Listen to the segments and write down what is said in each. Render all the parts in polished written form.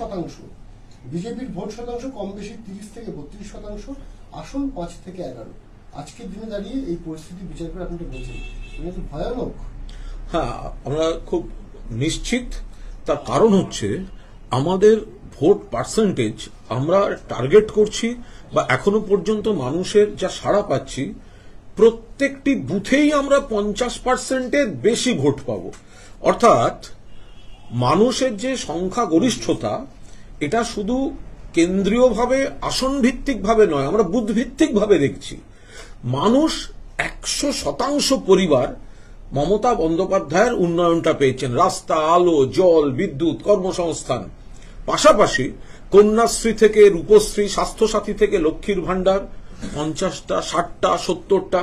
শতাংশ, বিজেপির ভোট শতাংশ কম বেশি 30 থেকে 32%, আসন 5 থেকে 11। আজকের দিনে দাঁড়িয়ে এই পরিস্থিতি বিচার করে আপনি বলছেন এটা তো ভয়ানক। হ্যাঁ, আমরা খুব নিশ্চিত। তার কারণ হচ্ছে আমাদের ভোট পার্সেন্টেজ আমরা টার্গেট করছি, বা এখনো পর্যন্ত মানুষের যা সাড়া পাচ্ছি, প্রত্যেকটি বুথেই আমরা 50%-এর বেশি ভোট পাব। অর্থাৎ মানুষের যে সংখ্যাগরিষ্ঠতা, এটা শুধু কেন্দ্রীয়ভাবে আসন ভিত্তিকভাবে নয়, আমরা বুথ ভিত্তিকভাবে দেখছি। মানুষ 100% পরিবার মমতা বন্দ্যোপাধ্যায়ের উন্নয়নটা পেয়েছেন, রাস্তা, আলো, জল, বিদ্যুৎ, কর্মসংস্থান। পাশাপাশি কন্যাশ্রী থেকে রূপশ্রী, স্বাস্থ্যসাথী থেকে লক্ষ্মীর ভান্ডার, 50টা, 60টা, 70টা।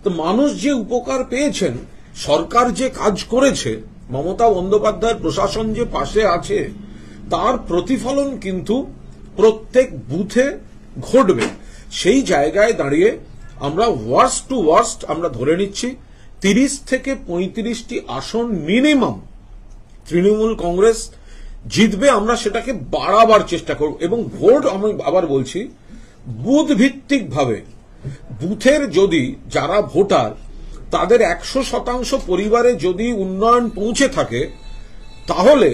তো মানুষ যে উপকার পেয়েছেন, সরকার যে কাজ করেছে, মমতা বন্দ্যোপাধ্যায়ের প্রশাসন যে পাশে আছে, তার প্রতিফলন কিন্তু প্রত্যেক বুথে ঘটবে। সেই জায়গায় দাঁড়িয়ে আমরা ওয়ার্স্ট টু ওয়ার্স্ট আমরা ধরে নিচ্ছি 30 থেকে 35টি আসন মিনিমাম তৃণমূল কংগ্রেস জিতবে। আমরা সেটাকে বাড়াবার চেষ্টা করব, এবং ভোট আমি আবার বলছি বুথ ভিত্তিক ভাবে, বুথের যদি যারা ভোটার তাদের 100% পরিবারে যদি উন্নয়ন পৌঁছে থাকে, তাহলে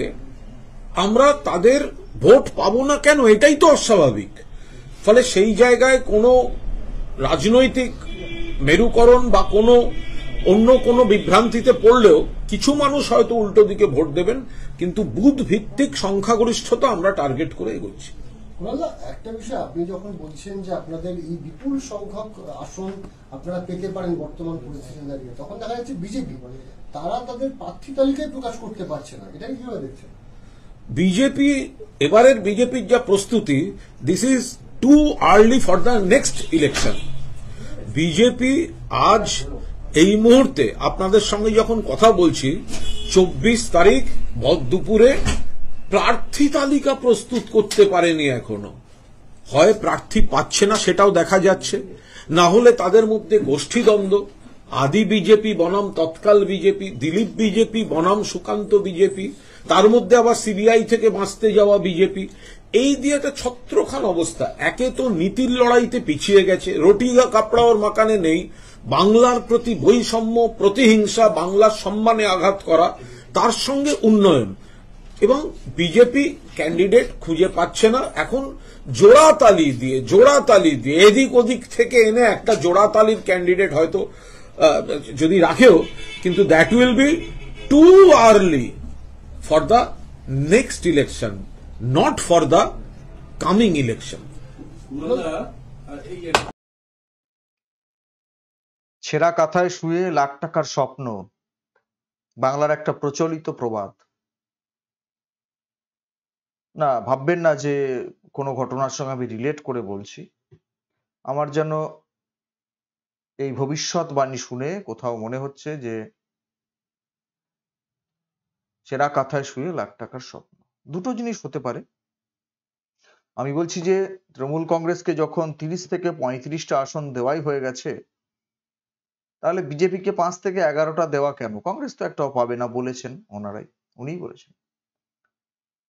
আমরা তাদের ভোট পাবো না কেন? এটাই তো অস্বাভাবিক। ফলে সেই জায়গায় কোনো রাজনৈতিক মেরুকরণ বা অন্য কোনো বিভ্রান্তিতে পড়লেও কিছু মানুষ হয়তো উল্টো দিকে ভোট দেবেন, কিন্তু বুথ ভিত্তিক সংখ্যাগরিষ্ঠতা আমরা টার্গেট করে এগোচ্ছি। একটা বিষয়, আপনি যখন বলছেন যে আপনাদের এই বিপুল সংখ্যক আসন আপনারা পেতে পারেন বর্তমান পরিস্থিতি দাঁড়িয়ে, তখন দেখা যাচ্ছে বিজেপি তারা তাদের প্রার্থী তালিকায় প্রকাশ করতে পারছে না। এটা কিভাবে দেখছেন? বিজেপি, এবারের বিজেপির যা প্রস্তুতি, this is too early for the next election. BJP আজ এই মুহূর্তে আপনাদের সঙ্গে যখন কথা বলছি, 24 তারিখ দুপুরে প্রার্থী তালিকা প্রস্তুত করতে পারেনি এখনো। হয় প্রার্থী পাচ্ছে না, সেটাও দেখা যাচ্ছে, না হলে তাদের মধ্যে গোষ্ঠীদ্বন্দ্ব, আদি বিজেপি বনাম তৎকাল বিজেপি, দিলীপ বিজেপি বনাম সুকান্ত বিজেপি, তার মধ্যে আবার সিবিআই থেকে বাঁচতে যাওয়া বিজেপি। এই দিয়ে একটা ছত্রখান অবস্থা। একে তো নীতির লড়াইতে পিছিয়ে গেছে, রোটিগা কাপড়াওয়ার মাকানে নেই, বাংলার প্রতি বৈষম্য, প্রতিহিংসা, বাংলার সম্মানে আঘাত করা, তার সঙ্গে উন্নয়ন, এবং বিজেপি ক্যান্ডিডেট খুঁজে পাচ্ছে না। এখন জোড়াতালি দিয়ে এদিক ওদিক থেকে এনে একটা জোড়াতালির ক্যান্ডিডেট হয়তো যদি রাখেও, কিন্তু that will be too early for the next election, not for the coming election. ছেঁড়া কাঁথায় শুয়ে লাখ টাকার স্বপ্ন, বাংলার একটা প্রচলিত প্রবাদ। না, ভাববেন না যে কোনো ঘটনার সঙ্গে আমি রিলেট করে বলছি। আমার যেন এই ভবিষ্যৎবাণী শুনে কোথাও মনে হচ্ছে যে ছেঁড়া কাঁথায় শুয়ে লাখ টাকার স্বপ্ন। দুটো জিনিস হতে পারে। আমি বলছি যে তৃণমূল কংগ্রেসকে যখন 30 থেকে 35টা আসন দেওয়াই হয়ে গেছে, তাহলে বিজেপিকে 5 থেকে 11টা দেওয়া কেন? কংগ্রেস তো একটাও পাবে না বলেছেন ওনারাই, উনিই বলেছেন।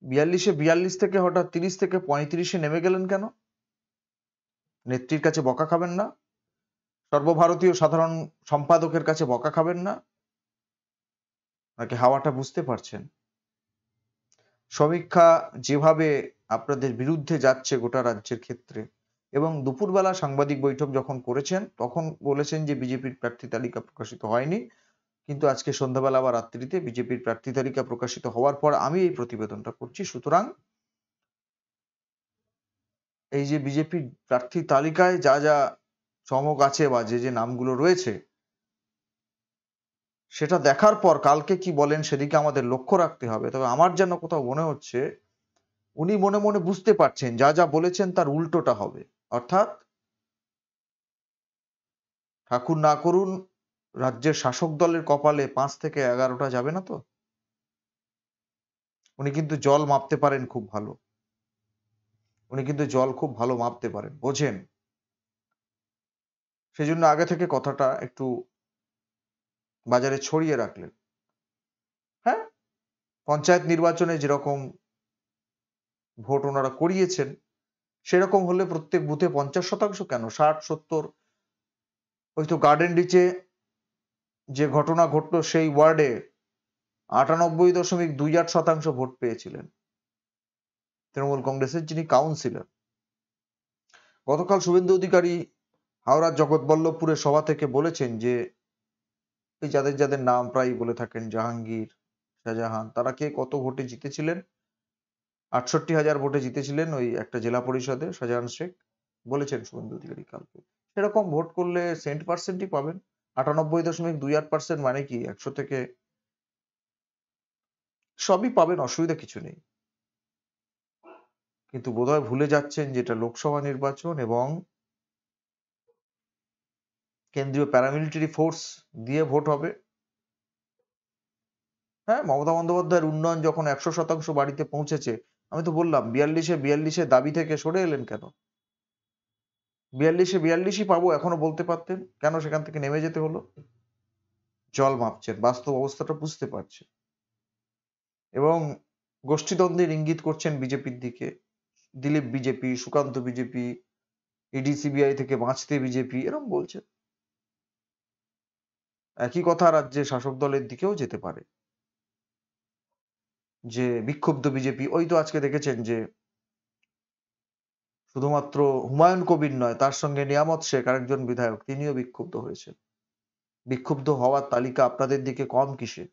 42 থেকে হঠাৎ 30 থেকে 35-এ নেমে গেলেন কেন? নেত্রীর কাছে বকা খাবেন না? সর্বভারতীয় সাধারণ সম্পাদকের কাছে বকা খাবেন না? নাকি হাওয়াটা বুঝতে পারছেন? সমীক্ষা যেভাবে আপনাদের বিরুদ্ধে যাচ্ছে গোটা রাজ্যের ক্ষেত্রে, এবং দুপুরবেলা সাংবাদিক বৈঠক যখন করেছেন তখন বলেছেন যে বিজেপির প্রার্থী তালিকা প্রকাশিত হয়নি, কিন্তু আজকে সন্ধ্যাবেলা বা রাত্রিতে বিজেপির প্রার্থী তালিকা প্রকাশিত হওয়ার পর আমি এই প্রতিবেদনটা করছি। সুতরাং এই যে বিজেপির প্রার্থী তালিকায় যা যা চমক আছে বা যে নামগুলো রয়েছে, সেটা দেখার পর কালকে কি বলেন সেদিকে আমাদের লক্ষ্য রাখতে হবে। তবে আমার যেন কোথাও মনে হচ্ছে উনি মনে মনে বুঝতে পারছেন যা যা বলেছেন তার উল্টোটা হবে। অর্থাৎ ঠাকুর না করুন, রাজ্যের শাসক দলের কপালে 5 থেকে 11টা যাবে না তো। উনি কিন্তু জল মাপতে পারেন খুব ভালো, উনি কিন্তু জল খুব ভালো মাপতে পারেন, বোঝেন। সেজন্য আগে থেকে কথাটা একটু বাজারে ছড়িয়ে রাখলেন। হ্যাঁ, পঞ্চায়েত নির্বাচনে যেরকম ভোট ওনারা করিয়েছেন, সেরকম হলে প্রত্যেক বুথে 50% কেন, 60-70। ওই তো গার্ডেন রিচে যে ঘটনা ঘটলো সেই ওয়ার্ডে 98.28% ভোট পেয়েছিলেন তৃণমূল কংগ্রেসের যিনি কাউন্সিলর। গতকাল শুভেন্দু অধিকারী হাওড়ার জগৎবল্লভপুরের সভা থেকে বলেছেন যে এই যাদের যাদের নাম প্রায় বলে থাকেন, জাহাঙ্গীর, শাহজাহান, তারা কে কত ভোটে জিতেছিলেন। 68,000 ভোটে জিতেছিলেন ওই একটা জেলা পরিষদে শাহজাহান শেখ, বলেছেন শুভেন্দু অধিকারী কালকে। সেরকম ভোট করলে সেন্ট% পাবেন। 98.28% মানে কি 100 থেকে সবই পাবেন, অসুবিধা কিছু নেই। কিন্তু বোধহয় ভুলে যাচ্ছেন যেটা লোকসভা নির্বাচন এবং কেন্দ্রীয় প্যারামিলিটারি ফোর্স দিয়ে ভোট হবে। হ্যাঁ, মমতা বন্দ্যোপাধ্যায়ের উন্নয়ন যখন 100% বাড়িতে পৌঁছেছে, আমি তো বললাম 42-42 দাবি থেকে সরে এলেন কেন? 42-42 পাবো এখনো বলতে পারতেন, কেন সেখান থেকে নেমে যেতে হলো? জল মাপছেন, বাস্তব অবস্থাটা বুঝতে পারছে এবং গোষ্ঠীদ্বন্দ্বের ইঙ্গিত করছেন বিজেপির দিকে। Dilip BJP, Sukanta BJP, ED CBI থেকে বাঁচতে বিজেপি, এরকম বলছে। একই কথা রাজ্যে শাসক দলের দিকেও যেতে পারে, যে বিক্ষুব্ধ বিজেপি। ওই তো আজকে দেখেছেন যে শুধুমাত্র হুমায়ুন কবির নয়, তার সঙ্গে নিয়ামত শেখ আরেকজন বিধায়ক, তিনিও বিক্ষুব্ধ হয়েছেন। বিক্ষুব্ধ হওয়ার তালিকা আপনাদের দিকে কম কিসে?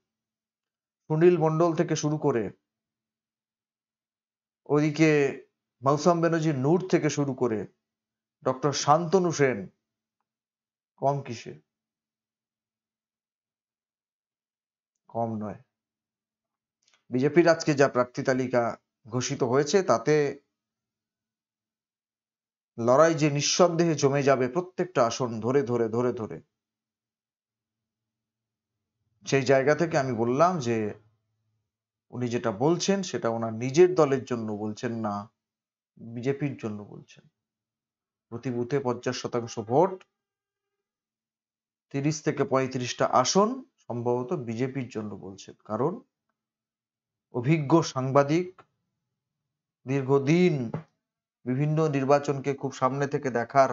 সুনীল মণ্ডল থেকে শুরু করে, ওইদিকে মৌসম ব্যানার্জি নূর থেকে শুরু করে ডক্টর শান্তনু সেন, কম কিসে? কম নয়। বিজেপির আজকে যা প্রার্থী তালিকা ঘোষিত হয়েছে তাতে লড়াই যে নিঃসন্দেহে জমে যাবে প্রত্যেকটা আসন ধরে ধরে ধরে ধরে, সেই জায়গা থেকে আমি বললাম যে উনি যেটা বলছেন সেটা ওনার নিজের দলের জন্য বলছেন না, বিজেপির জন্য বলছেন। প্রতি বুথে 50% ভোট, 30 থেকে 35টা আসন সম্ভবত বিজেপির জন্য বলছেন। কারণ অভিজ্ঞ সাংবাদিক, দীর্ঘদিন বিভিন্ন নির্বাচনকে খুব সামনে থেকে দেখার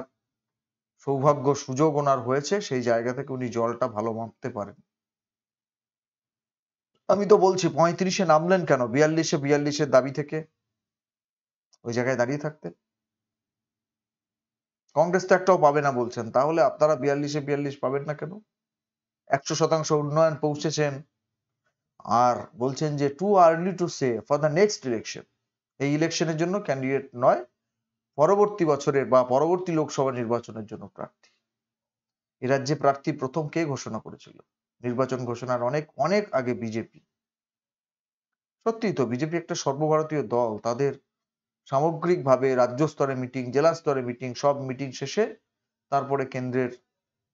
সৌভাগ্য সুযোগ ওনার হয়েছে, সেই জায়গা থেকে উনি জলটা ভালো মাপতে পারেন। আমি তো বলছি 35-এ নামলেন কেন? 42-42 দাবি থেকে ওই জায়গায় দাঁড়িয়ে থাকতে। কংগ্রেস তো একটাও পাবে না বলছেন, তাহলে আপনারা 42-42 পাবেন না কেন? 100% উন্নয়ন পৌঁছেছেন আর বলছেন যে too early to say for the next election. এই ইলেকশনের জন্য ক্যান্ডিডেট নয়, পরবর্তী বছরের বা পরবর্তী লোকসভা নির্বাচনের জন্য প্রার্থী। এ রাজ্যে প্রার্থী প্রথম কে ঘোষণা করেছিল? নির্বাচন ঘোষণার অনেক অনেক আগে বিজেপি। সত্যি তো বিজেপি একটা সর্বভারতীয় দল, তাদের সামগ্রিকভাবে রাজ্য স্তরে মিটিং, জেলা স্তরে মিটিং, সব মিটিং শেষে তারপরে কেন্দ্রের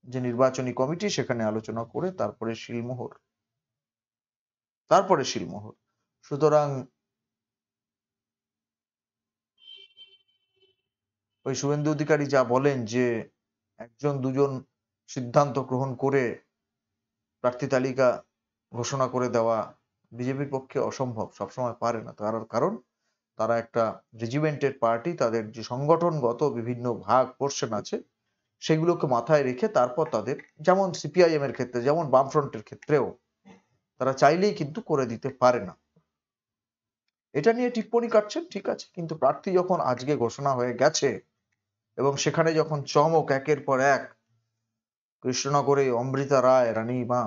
যে নির্বাচনী কমিটি সেখানে আলোচনা করে তারপরে শিলমোহর। সুতরাং ওই শুভেন্দু অধিকারী যা বলেন যে একজন দুজন সিদ্ধান্ত গ্রহণ করে প্রার্থী তালিকা ঘোষণা করে দেওয়া বিজেপির পক্ষে অসম্ভব, সবসময় পারে না। তার কারণ তারা একটা রেজিমেন্টেড পার্টি, তাদের যে সংগঠনগত বিভিন্ন ভাগ পোর্শন আছে সেগুলোকে মাথায় রেখে তারপর তাদের, যেমন সিপিআইএম এর ক্ষেত্রে, যেমন বামফ্রন্টের ক্ষেত্রেও তারা চাইলেই কিন্তু করে দিতে পারে না। এটা নিয়ে টিপ্পনি কাটছেন, ঠিক আছে, কিন্তু প্রার্থী যখন আজকে ঘোষণা হয়ে গেছে এবং সেখানে যখন চমক একের পর এক, কৃষ্ণনগরে অমৃতা রায় রানীমা,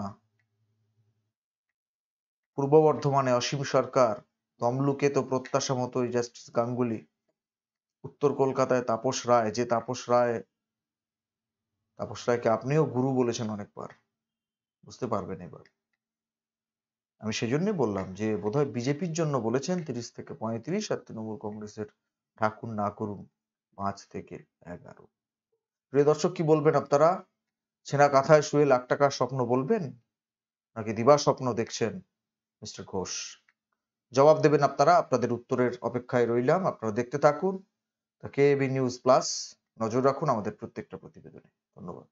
পূর্ব বর্ধমানে অসীম সরকার, তমলুকে তো প্রত্যাশা মতোই জাস্টিস গাঙ্গুলি, উত্তর কলকাতায় তাপস রায়, যে তাপস রায়কে আপনিও গুরু বলেছেন অনেকবার, বুঝতে পারবেন এবার। আমি সেজন্যই বললাম যে বোধহয় বিজেপির জন্য বলেছেন 30 থেকে 35, আর তৃণমূল কংগ্রেসের ঠাকুর না করুন 5 থেকে 11। প্রিয় দর্শক, কি বলবেন আপনারা? ছেঁড়া কাঁথায় শুয়ে লাখ টাকার স্বপ্ন বলবেন নাকি দিবা স্বপ্ন দেখছেন মিস্টার ঘোষ? জবাব দেবেন আপনারা, আপনাদের উত্তরের অপেক্ষায় রইলাম। আপনারা দেখতে থাকুন কেএবি নিউজ প্লাস, নজর রাখুন আমাদের প্রত্যেকটা প্রতিবেদনে। ধন্যবাদ।